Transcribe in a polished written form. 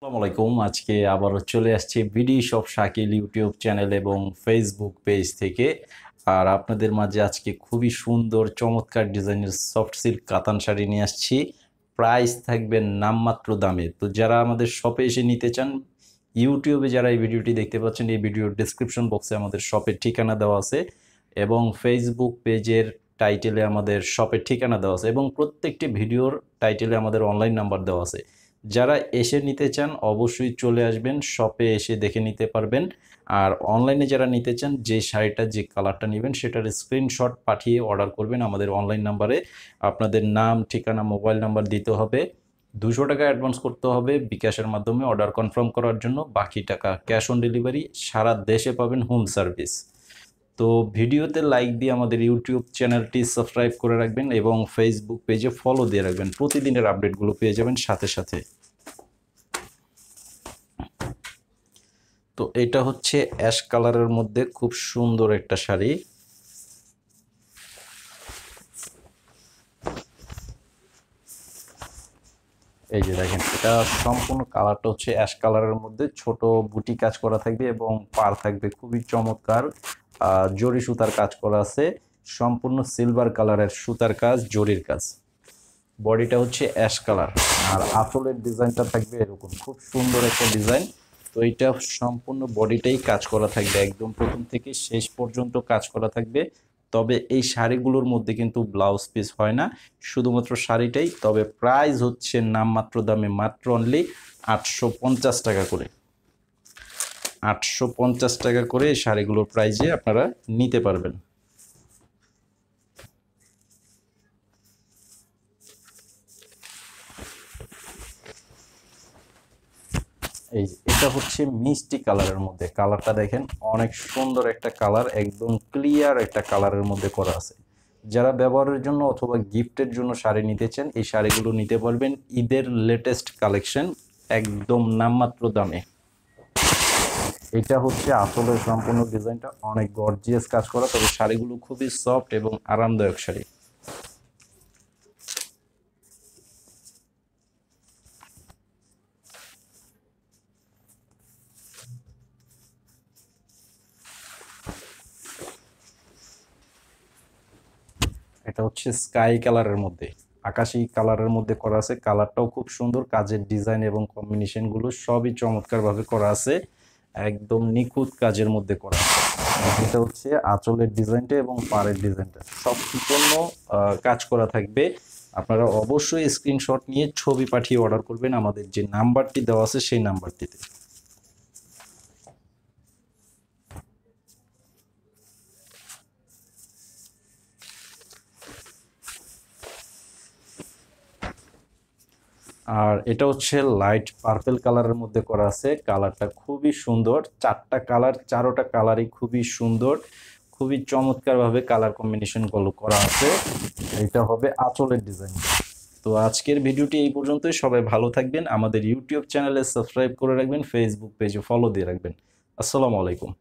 আসসালামু আলাইকুম। আজকে আবারও চলে আসছি BD shop Shakil YouTube channel এবং ফেসবুক পেজ থেকে। আর আপনাদের মাঝে আজকে খুবই সুন্দর চমৎকার ডিজাইনের সফট সিল্ক কাতান শাড়ি নিয়ে আসছি। প্রাইস থাকবে নামমাত্র দামে। তো যারা আমাদের শপে এসে নিতে চান, ইউটিউবে যারা এই ভিডিওটি দেখতে পাচ্ছেন, এই ভিডিওর ডেসক্রিপশন বক্সে আমাদের শপের ঠিকানা দেওয়া আছে এবং ফেসবুক পেজের টাইটেলে আমাদের শপের ঠিকানা দেওয়া আছে এবং প্রত্যেকটি ভিডিওর টাইটেলে আমাদের অনলাইন নাম্বার দেওয়া আছে। যারা এসে নিতে চান অবশ্যই চলে আসবেন, শপে এসে দেখে নিতে পারবেন। আর অনলাইনে যারা নিতে চান, যে শাড়িটা যে কালারটা নেবেন সেটার স্ক্রিনশট পাঠিয়ে অর্ডার করবেন আমাদের অনলাইন নাম্বারে। আপনাদের নাম, ঠিকানা, মোবাইল নাম্বার দিতে হবে। 200 টাকা অ্যাডভান্স করতে হবে বিকাশের মাধ্যমে অর্ডার কনফার্ম করার জন্য। বাকি টাকা ক্যাশ অন ডেলিভারি। সারা দেশে পাবেন হোম সার্ভিস। তো ভিডিওতে লাইক দিয়ে আমাদের ইউটিউব চ্যানেলটি সাবস্ক্রাইব করে রাখবেন এবং ফেসবুক পেজে ফলো দিয়ে রাখবেন। প্রতিদিনের আপডেটগুলো পেয়ে যাবেন সাথে সাথে। তো এটা হচ্ছে অ্যাশ কালারের মধ্যে খুব সুন্দর একটা শাড়ি। এই যে দেখেন, এটা সম্পূর্ণ কালারটা হচ্ছে অ্যাশ কালারের মধ্যে ছোট বুটি কাজ করা থাকবে এবং পার থাকবে খুবই চমৎকার জরি সুতার কাজ করা আছে। সম্পূর্ণ সিলভার কালারের সুতার কাজ, জরির কাজ। বডিটা হচ্ছে অ্যাশ কালার আর আঁচলের ডিজাইনটা থাকবে এরকম খুব সুন্দর একটা ডিজাইন। তো এইটা সম্পূর্ণ বডিটাই কাজ করা থাকবে, একদম প্রথম থেকে শেষ পর্যন্ত কাজ করা থাকবে। তবে এই শাড়িগুলোর মধ্যে কিন্তু ব্লাউজ পিস হয় না, শুধুমাত্র শাড়িটাই। তবে প্রাইস হচ্ছে নামমাত্র দামে, মাত্র অনলি 850 টাকা করে। 850 টাকা করে এই শাড়িগুলোর প্রাইজে আপনারা নিতে পারবেন। এটা হচ্ছে মিষ্টি কালারের মধ্যে। কালারটা দেখেন, অনেক সুন্দর একটা কালার, একদম ক্লিয়ার একটা কালারের মধ্যে করা আছে। যারা ব্যবহারের জন্য অথবা গিফটের জন্য শাড়ি নিতে চান, এই শাড়িগুলো নিতে পারবেন। ঈদের লেটেস্ট কালেকশন, একদম নামমাত্র দামে। এটা হচ্ছে আসলে সম্পূর্ণ ডিজাইনটা অনেক গর্জিয়াস কাজ করা, তবে শাড়িগুলো খুবই সফট এবং আরামদায়ক শাড়ি। এটা হচ্ছে স্কাই কালারের মধ্যে, আকাশী কালারের মধ্যে করা আছে। কালারটাও খুব সুন্দর, কাজের ডিজাইন এবং কম্বিনেশনগুলো সবই চমৎকারভাবে করা আছে, একদম নিখুঁত কাজের মধ্যে করা আছে। এটা হচ্ছে আঁচলের ডিজাইনটা এবং পাড়ের ডিজাইনটা সব সম্পূর্ণ কাজ করা থাকবে। আপনারা অবশ্যই স্ক্রিনশট নিয়ে ছবি পাঠিয়ে অর্ডার করবেন আমাদের যে নাম্বারটি দেওয়া আছে সেই নাম্বারটিতে। আর এটা হচ্ছে লাইট পার্পল কালারের মধ্যে করা আছে। কালারটা খুবই সুন্দর, চারটা কালার, চারোটা কালারই খুবই সুন্দর, খুবই চমৎকারভাবে কালার কম্বিনেশনগুলো করা আছে। এটা হবে আঁচলের ডিজাইন। তো আজকের ভিডিওটি এই পর্যন্তই। সবাই ভালো থাকবেন, আমাদের ইউটিউব চ্যানেলে সাবস্ক্রাইব করে রাখবেন, ফেসবুক পেজে ফলো দিয়ে রাখবেন। আসসালামু আলাইকুম।